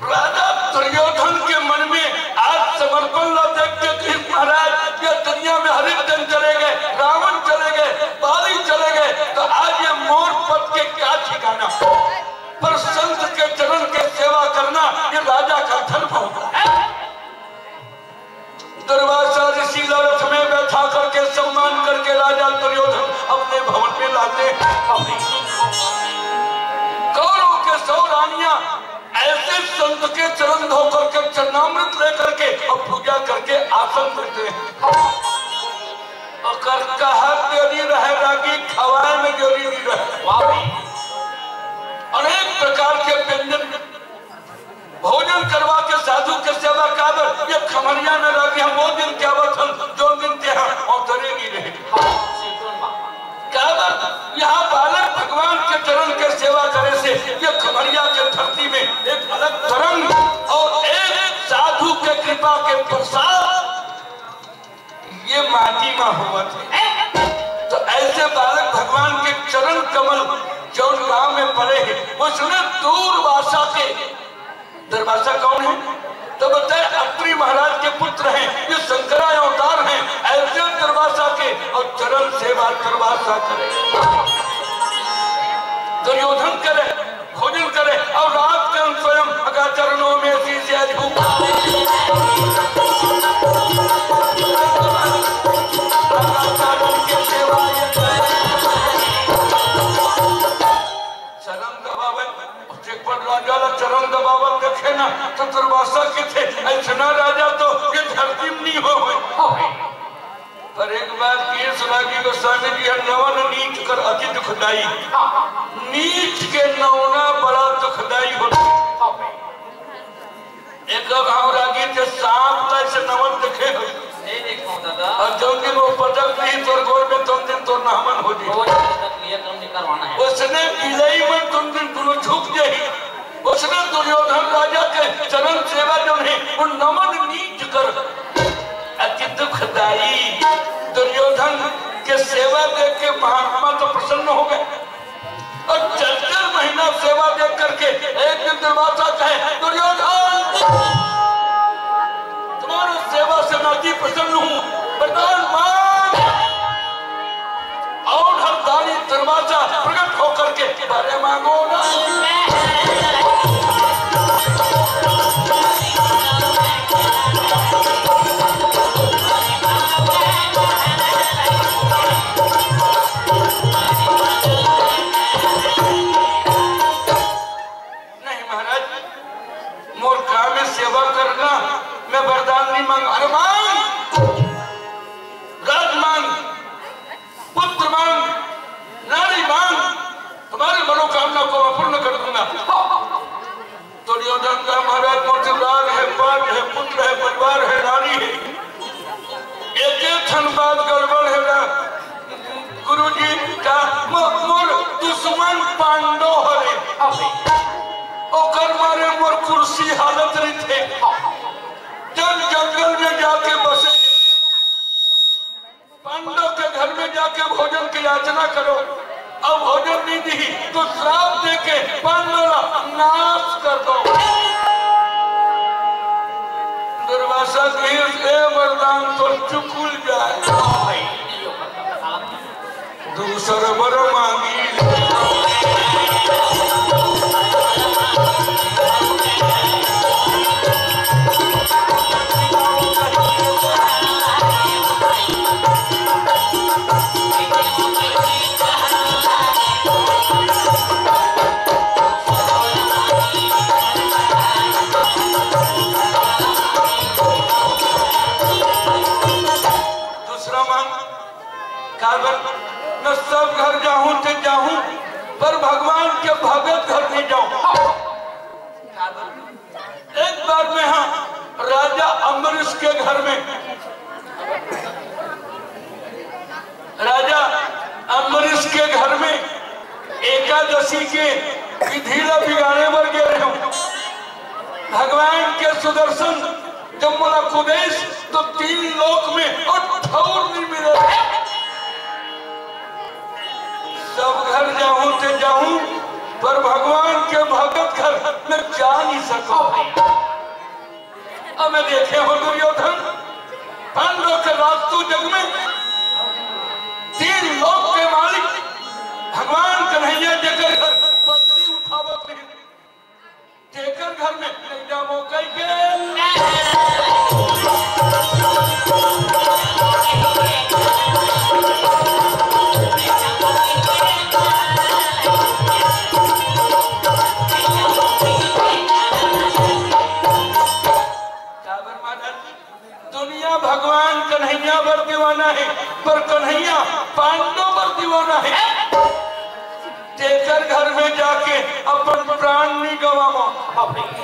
[SPEAKER 1] राजा दुर्योधन के मन में आज समर्पण ला देखते कि महाराज ये दुनिया में हर एक दिन चले गए, रावण चले गए, बाली चले गए तो आज ये मोर पद के क्या ठिकाना। पर संत के चरण के सेवा करना ये राजा का धर्म होगा। दुर्वासा ऋषि रथ में बैठा करके सम्मान करके राजा दुर्योधन अपने भवन में लाते। कौरवों के 100 रानियां ऐसे संत के चरण धो करके चरणामृत लेकर के और पूजा करके आसन देते हैं। और कहा देरी रहेगा कि खवाए में देरी नहीं रहे। अनेक प्रकार के व्यंजन भोजन करवा के साधु के सेवा काबर ये खमरिया में रह गया। वो दिन क्या वचन जो दिन त्यौहार और तरे नहीं रहे। यहाँ बालक भगवान के चरण के सेवा करे से ये खमरिया के धरती में एक अलग तरंग और एक कृपा के प्रसाद ये माटी में हुआ थे। तो ऐसे बालक भगवान के चरण कमल जो गांव में पड़े हैं, उसने दूरवासा के, दूरवासा कौन है? तो बताए अत्रि महाराज के पुत्र हैं, ये शंकराचार्य अवतार हैं। ऐसे दूरवासा के और चरण सेवा दूरवासा करे, दुर्योधन करे, भोजन करे और रात के स्वयं अगा चरणों में शीशे झुका चरण दबावत देखे ना तो दुर्वासा के थे ऐसा राजा तो ये धरती में नहीं हो। पर एक बार कीर्ष रागी गोस्वामी जी नवन नीच कर अति दुखदाई, नीच के नौना बड़ा दुखदाई होता। एक गाँव रागी के सांप से नवन देखे हो और जो दिन वो पटक नहीं तोर गोल में तुम दिन तो नामन हो जाए। उसने बिलई में तुम दिन दोनों झुक जाए। उसने दुर्योधन राजा के चरण सेवा जो है वो नमन नीच कर अति दुखदाई। दुर्योधन के सेवा देख के महात्मा तो प्रसन्न हो गए और 4 महीना सेवा देख करके एक दिन दुर्वासा कहे, दुर्योधन तुम्हारी सेवा से मैं अति प्रसन्न हूँ, वरदान मांग। और हरदारी दुर्वासा प्रकट होकर के बारे मांगो ना। सेवा करना मैं वरदान नहीं मांग, अरे मांग, राज मांग, पुत्र मांग, नारी मांग, तुम्हारी मनोकामना को मैं पूर्ण कर दूंगा। दुर्योधन का महाराज मोटे राज है, पाठ है, पुत्र है, परिवार है, नारी है, एक क्षण बाद गड़बड़ है ना गुरु जी का मोर दुश्मन पांडव हरे और मारे मोर कुर्सी हालत रही थे। जब जंगल में जाके बसे, पांडव के घर में जाके भोजन की याचना करो, अब भोजन नहीं दी तो श्राप देके पांडव नाश कर दो। दुर्वासा के वरदान तो चुकुल जाए, दूसर वर मांगी न सब घर जाऊं तो जाऊं पर भगवान के भगत घर नहीं जाऊं। एक बार में हाँ राजा अम्बरीश के घर में, राजा अम्बरीश के घर में एकादशी के विधि बिगाड़े पर गए हूं। भगवान के सुदर्शन जब बोला कुदेश तो 3 लोक में और ठौर नहीं मिले। सब घर जाऊं तो जाऊं पर भगवान के भगत घर में जा नहीं सको। अब मैं देखे हो दुर्योधन पांडव के रास्तु जग में 3 लोक के मालिक भगवान कन्हैया जगह घर पत्नी उठावत नहीं, जेकर घर में नहीं जामो कई के दुनिया भगवान कन्हैया पर दीवाना है पर कन्हैया पांडव पर दीवाना है। जेकर घर में जाके अपन प्राण नहीं गवाओ,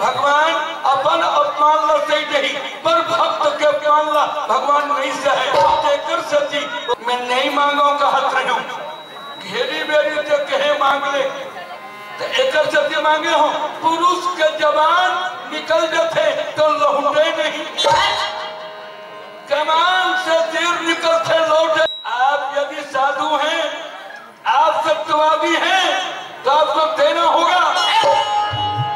[SPEAKER 1] भगवान अपन अपमान ला सही नहीं पर भक्त के अपमान ला भगवान नहीं सहे। जेकर सती मैं नहीं मांगो का हथ रही हूँ, घेरी बेरी जो कहे मांग ले तो एकर सती मांगे हो। पुरुष के जवान निकल जाते तो लौटे नहीं, कमान से तीर निकलते लौटे। आप यदि साधु हैं, आप सत्यवादी हैं, तो आपको देना होगा,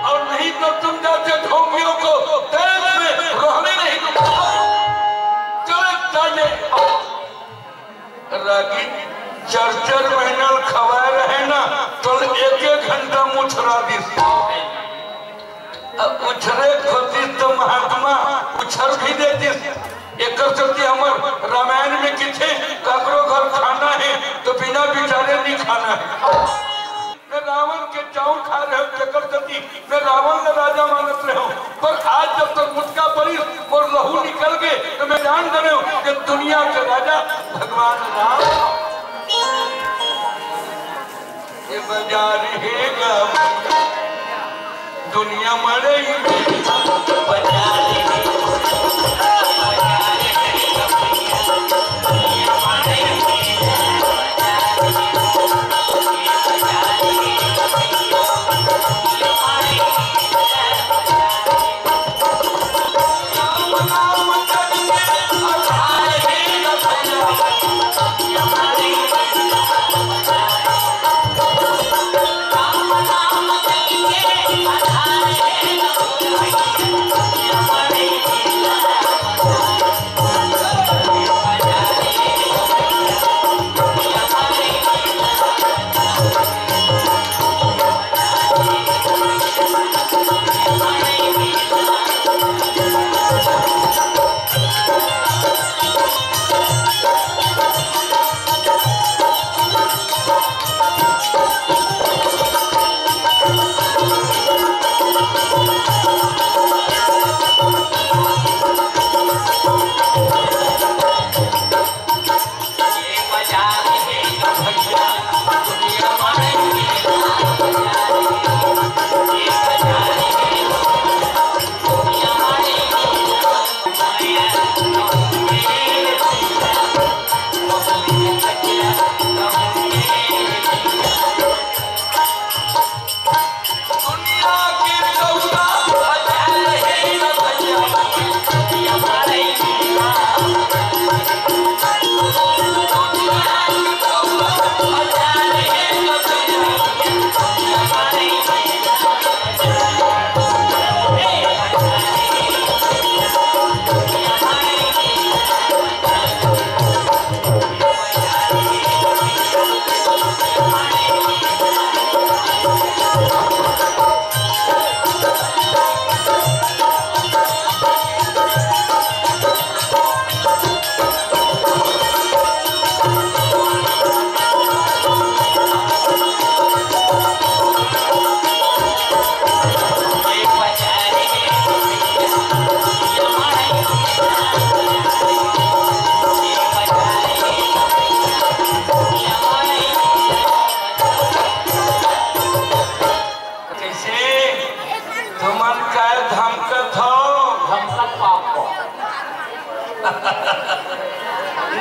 [SPEAKER 1] और नहीं तो तुम जाते ढोंगियों को देश में रहने नहीं दूंगा। चले जाइए। रागी 4-4 महीना खवा रहे ना, तो 1-1 घंटा मुछरा दी। उछरे खोती तो महात्मा उछर भी देती। एक हमर रामायण में किथे ककरो घर खाना है तो बिना बिचारे नहीं खाना है। मैं रावण के चाउर खा रहे हो चक्रवर्ती, मैं रावण का राजा मानत रहे हो, पर आज जब तक मुझका परी और लहू निकल गए तो मैं जान रहे हो कि दुनिया के राजा भगवान राम ये बाजार है दुनिया मरे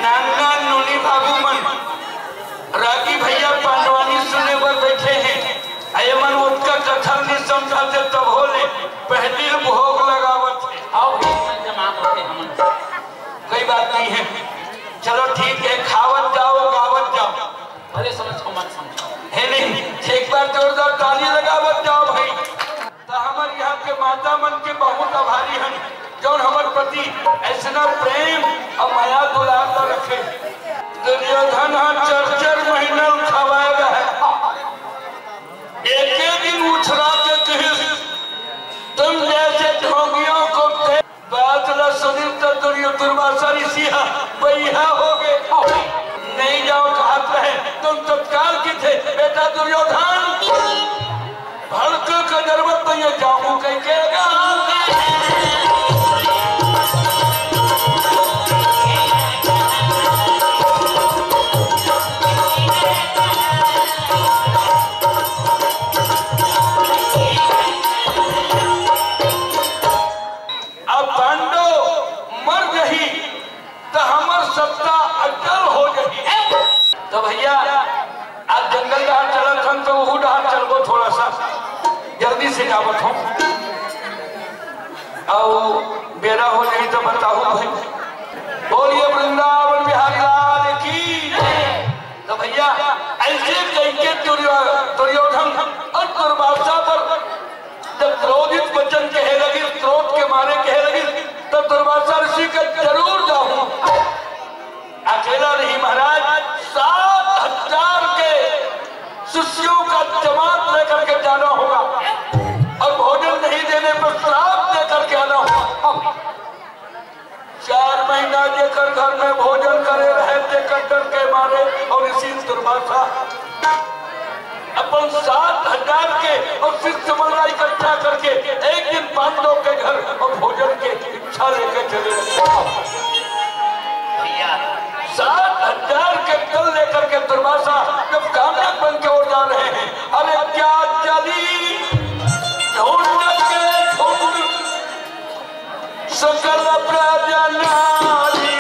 [SPEAKER 1] नाना नोनी बाबू मन रागी भैया पांडवानी सुने पर बैठे हैं। अये मन उनका कथा नहीं समझाते तब होले पहली भोग लगावत है।
[SPEAKER 2] आओ जमा करते हम
[SPEAKER 1] कोई बात नहीं है, चलो ठीक है, खावत जाओ गावत जाओ।
[SPEAKER 2] भले समझ को मत समझो
[SPEAKER 1] है नहीं, एक बार जोरदार ताली लगावत जाओ भाई। तो हमारे यहाँ के माता मन के बहुत आभारी हैं जो हमारे प्रति ऐसा प्रेम और माया दुलार न रखे। दुर्योधन 4-4 महीना खवाएगा है, एक दिन उछरा के तुम जैसे ढोंगियों को बात न सुनी तो दुर्वासा ऋषि बैहा हो गए। नहीं जाओ कहत रहे तुम तत्काल की थे बेटा दुर्योधन, भड़क का जरूरत नहीं है, जाऊं कहीं कहेगा तो भैया आज जंगल डाल चलत हम तो वो डाल चलबो, थोड़ा सा जल्दी से जावत हूँ। और मेरा हो नहीं तो बताओ भाई। बोलिए वृंदावन बिहारी लाल की। तो भैया ऐसे कई दुर्योधन और दुर्वासा पर जब क्रोधित वचन कहे लगी, क्रोध के मारे कहे लगी, तो दुर्वासा ऋषि का जरूर जाऊं। अकेला नहीं महाराज, 7,000 के शिष्यों का जमात लेकर के जाना होगा और भोजन नहीं देने पर श्राप देकर के आना होगा। 4 महीना देकर घर में भोजन करे रहते कट्टर के मारे, और इसी दुर्वासा अपन 7,000 के और शिष्य मंडल इकट्ठा करके एक दिन पांडवों के घर और भोजन की इच्छा लेकर चले। 7,000 के दल लेकर के दुर्वासा जब कामयाब बन के ओर जा रहे हैं, अरे क्या चली ढूंढ के ढूंढ सकल प्रजनारी।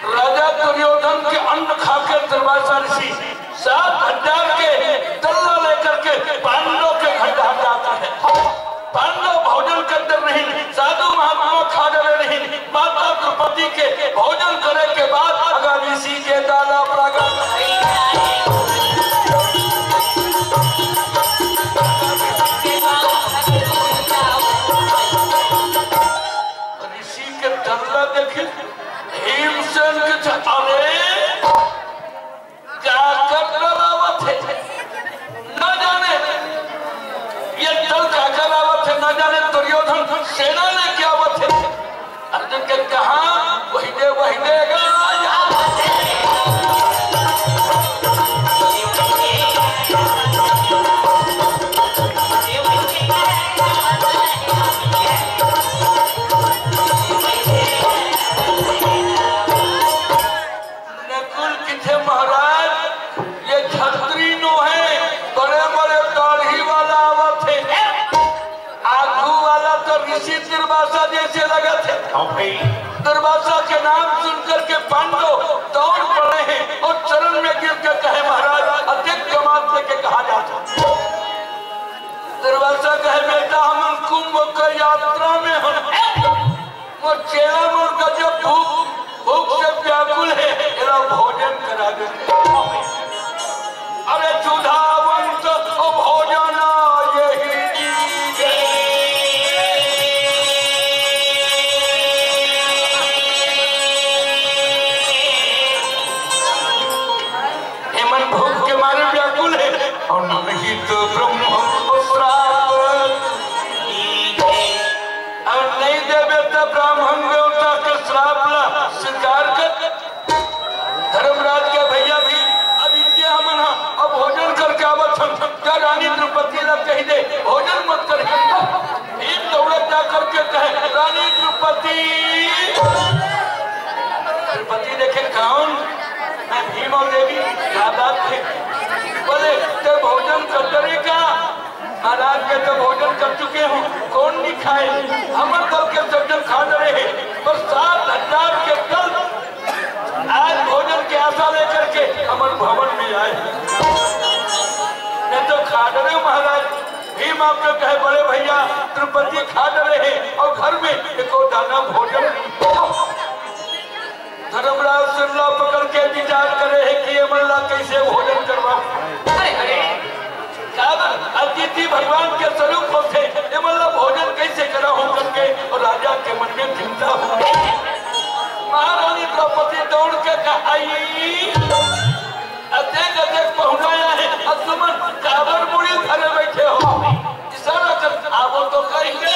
[SPEAKER 1] राजा दुर्योधन के अन्न खाकर दुर्वासा ऋषि 7,000 के दल्ला लेकर के पांडवों के घर जाता है। पांडव भोजन करते नहीं, साधु महात्मा खा डरे नहीं। माता द्रौपदी के भोजन करे के बाद अगर ऋषि के दादा प्रागत ऋषि के दल्ला देखे भीमसेन के अरे जाकर डरावत है, न जाने ये दल का करावत है, न जाने दुर्योधन सेना ने क्या आवत है। अर्जुन के कहा वही देगा दुर्वासा जैसे लगा थे। दुर्वासा के नाम सुनकर के पांडव दौड़ पड़े हैं और चरण में गिर कर कहे महाराज अधिक जमात लेके कहा जाता। दुर्वासा कहे बेटा हम कुंभ की यात्रा में हम वो चेला मन का जब भूख से व्याकुल है मेरा भोजन करा देते। अरे चूधावंत भोजन यही भूख के मारे व्याकुल है और नहीं तो ब्रह्म ब्राह्मण देवता के श्राप ला स्वीकार कर धर्मराज के भैया भी अविद्या मना अब भोजन करके आवत क्या रानी द्रौपदी ला कही दे भोजन मत कर भीम दौड़त जा करके कहे रानी द्रौपदी देखे कौन मैं भीम और देवी यादात थे बोले ते भोजन कर करे क्या महाराज के तो भोजन कर चुके हूँ कौन नहीं खाए हमर दल के सज्जन खा रहे हैं पर 7,000 के दल आज भोजन की आशा लेकर के अमर भवन में आए नहीं तो खा डरे महाराज भीम आपको कहे बड़े भैया द्रौपदी खा डरे हैं और घर में एको दाना भोजन धर्मराज सिरला पकड़ के विचार करे है कि ये मल्ला कैसे भोजन करवाओ अतिथि भगवान के स्वरूप थे ये मल्ला भोजन कैसे करा हो करके और राजा के मन में चिंता हो महारानी द्रौपदी दौड़ के आई अदेख पहुंचाया है असुमन काबर मुड़ी घरे बैठे हो इशारा कर आवो तो कहेंगे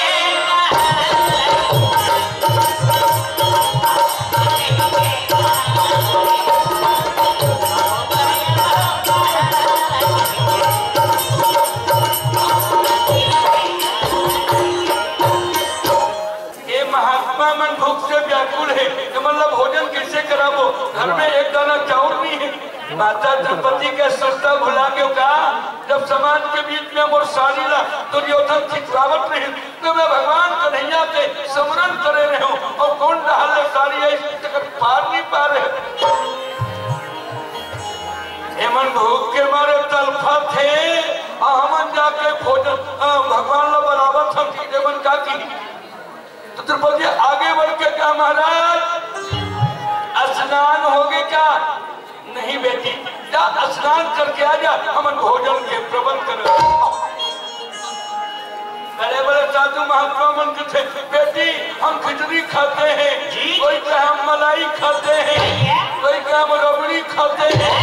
[SPEAKER 1] मन भूख से व्याकुल है मतलब भोजन कैसे कराबो घर में एक दाना चाउर नहीं है माता द्रौपदी के सस्ता भुला के कहा जब समाज के बीच में मोर सारी ला दुर्योधन खिचवावत नहीं तो मैं भगवान कन्हैया के स्मरण करे रहे हूँ और कौन डाल सारी है पार नहीं पा रहे हेमन भूख के मारे तलफा थे हमन जाके भोजन भगवान ला बराबर हम हेमन का की तो द्रौपदी आगे बढ़ के क्या महाराज स्नान होगे क्या नहीं बेटी जा स्नान करके आ जा हमन भोजन के प्रबंध कर बड़े बड़े साधु महात्मा मन थे बेटी हम खिचड़ी खाते हैं कोई क्या हम मलाई खाते हैं कोई क्या हम रबड़ी खाते हैं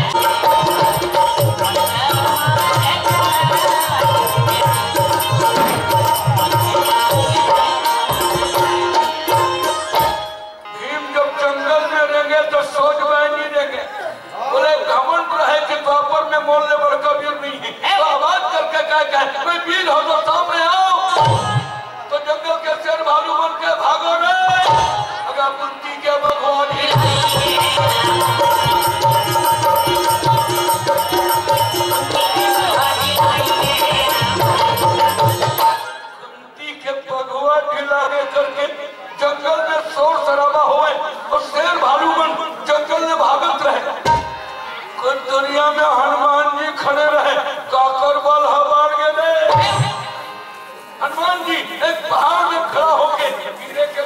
[SPEAKER 1] सोच में नहीं देंगे बोले घमंड रहे कि द्वापर में मोलने बड़का वीर नहीं है तो आवाज करके क्या कोई वीर हो तो सामने आओ तो जंगल के शेर भालू बन के भागो रे अगर कुंती के भगवान कुंती के भगवान ढिलाने करके जंगल में शोर शराबा हुए और शेर भालू बन जंगल में भागत रहे कुछ दुनिया में हनुमान जी खड़े रहे काकर बल हवार गए हनुमान जी एक पहाड़ में खड़ा होके गिरे के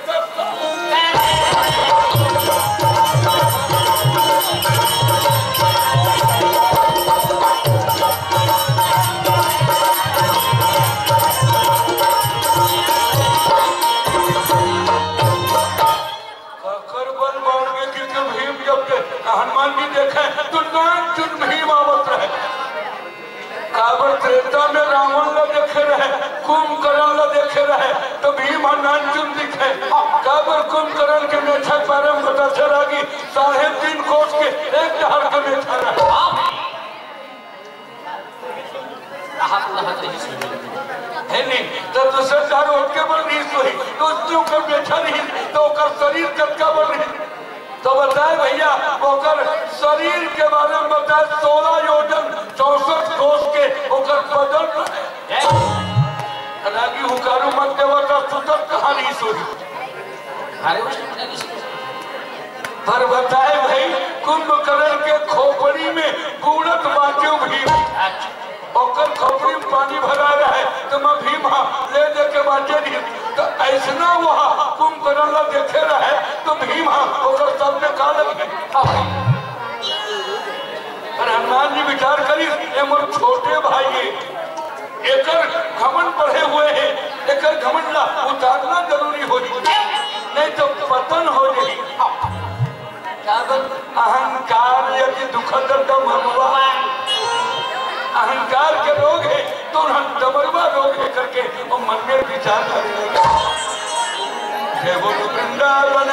[SPEAKER 1] हनुमान जी देखे तो नाचुन भीम आवत रहे काबर त्रेता में रावण ला देखे रहे कुंभकर्ण ला देखे रहे तो भीम नाचुन दिखे काबर कुंभकर्ण के मेठा पैरम बता चरागी 3.5 कोस के एक दहाड़ के मेठा रहे है नहीं तो दूसरे चारों उठ के बन रही सोई तो उसने ऊपर बैठा नहीं तो शरीर कटका बन रही तो बताए भैया ओकर शरीर के बारे में बताए 16 योजन 64 कोस के ओकर बदन रागी हुकारू मत देवता सुतक कहानी सुनी पर बताए भाई कुंभकर्ण के खोपड़ी में बूढ़त बाजू भीम ओकर खोपड़ी में पानी भरा रहे तो मैं भीम ले दे के बाजे नहीं तो ऐसा वहाँ कुंभकर्ण ला देखे रहे तो भीम ओकर सामने का लगे पर हनुमान जी विचार करी मोर छोटे भाई एकर घमंड बढ़े हुए हैं एकर घमंड ला उतारना जरूरी हो नहीं तो पतन हो जाए अहंकार यदि दुखद डमरुआ अहंकार के रोग है तो डमरुआ रोग है करके वो मन में विचार करेगा वृंदावन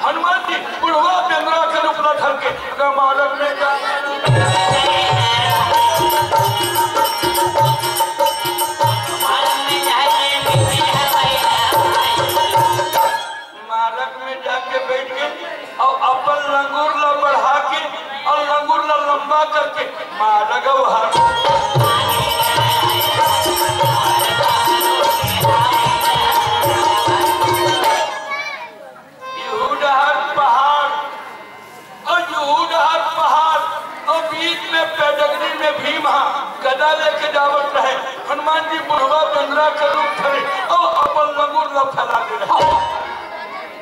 [SPEAKER 1] हनुमान जी बुढ़वा बेंद्रा के रूपला धर के मालक में मालक में जाके बैठ गए और अपन लंगूर ला बढ़ा के और लंगूर ला लंबा करके मालक गदा लेके जावत रहे। हनुमान जी बुढ़वा बेंद्रा के रूप धरे और अपन लंगूर ला फैला दे रहे।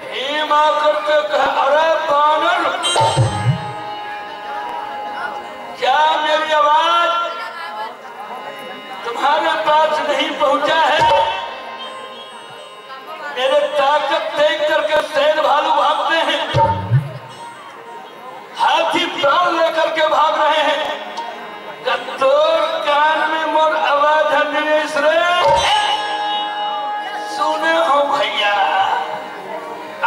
[SPEAKER 1] भीम आकर के कहे अरे बानर क्या मेरी आवाज तुम्हारे पास नहीं पहुंचा है? मेरे ताकत देख करके शेर भालू भागते हैं, हाथी प्राण लेकर के भाग रहे हैं, तोर कान में मोर आवाज सुने हो भैया।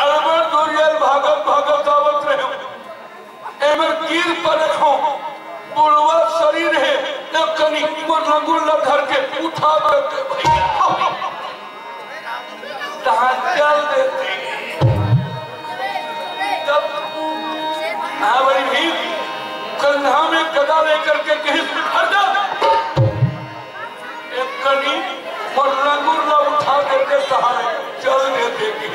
[SPEAKER 1] अलबर दुरियल भागत भागत आवत रहे एमर गिर पड़े हो, बुढ़वा शरीर है तब कनी मोर लंगूर ला धर के उठा देते भैया, तहां चल देते तब हाँ भाई भीम कंधा में गदा लेकर के कहीं एक कनी और लंगूर ला उठा देते सहारे चल देते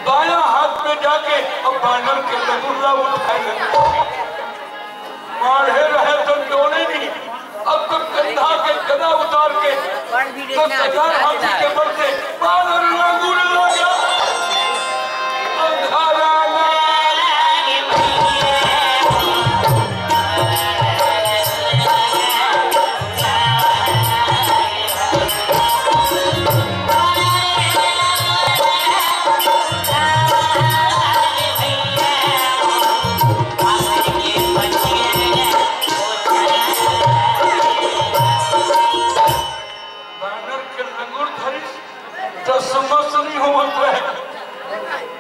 [SPEAKER 1] बाया हाथ में जाके और बानर के लंगूर ला उठाए मारे रहे तो डोले नहीं। अब तो कंधा के गदा उतार के तो सजार हाथी के बल से बानर लंगूर ला गया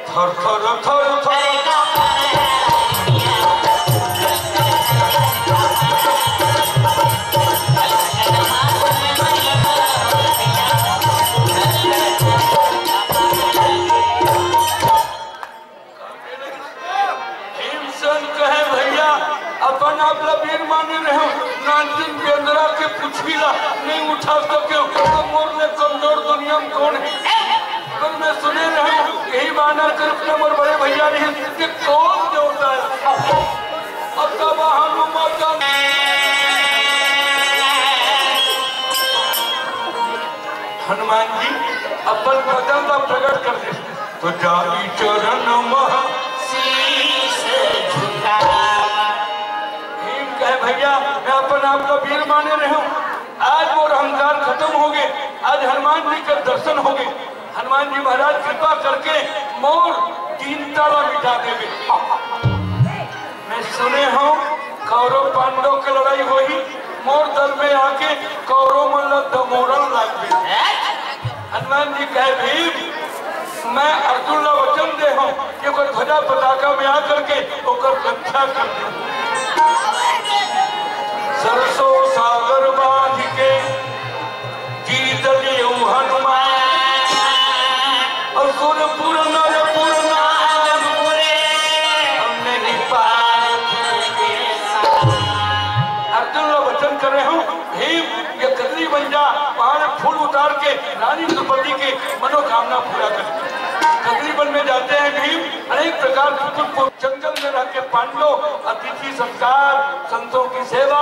[SPEAKER 1] थर थर थर थर कहे भैया अपन आप वीर माने रहे नानकिन बेंद्रा के पूछीला नहीं उठा सके तो मोर ने कमजोर दुनिया में कौन है? तो मैं सुने रहे यही बानर सिर्फ मोर बड़े भैया नहीं कि कौन जोड़ता है अब तब हनुमान हनुमान जी अपन बदन का प्रकट कर दे तो जाई चरण भीम कहे भैया मैं अपन आपका वीर माने रहे हूँ, आज वो अहंकार खत्म हो गए, आज हनुमान जी के दर्शन हो गए। हनुमान जी महाराज कृपा करके मोर दीनता मिटा देंगे। मैं सुने हूँ कौरव पांडव की लड़ाई हुई, मोर दल में आके कौरव मतलब दमोरन लग गए। हनुमान जी कहे भीम मैं अर्जुन ला वचन दे हूँ कि कोई ध्वजा पताका में आकर के ओकर रक्षा कर दे। सरसों सागर बांध के कर रहे हूँ, भीम ये कदली बन जा, वहां में फूल उतार के रानी द्रौपदी की मनोकामना पूरा कर। कदली वन में जाते हैं भीम, अनेक प्रकार को जंगल में रह के पांडव अतिथि संस्कार, संतों की सेवा,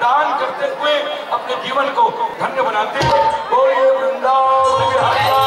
[SPEAKER 1] दान करते हुए अपने जीवन को धन्य बनाते हैं। बोलिए वृंदावन बिहारी।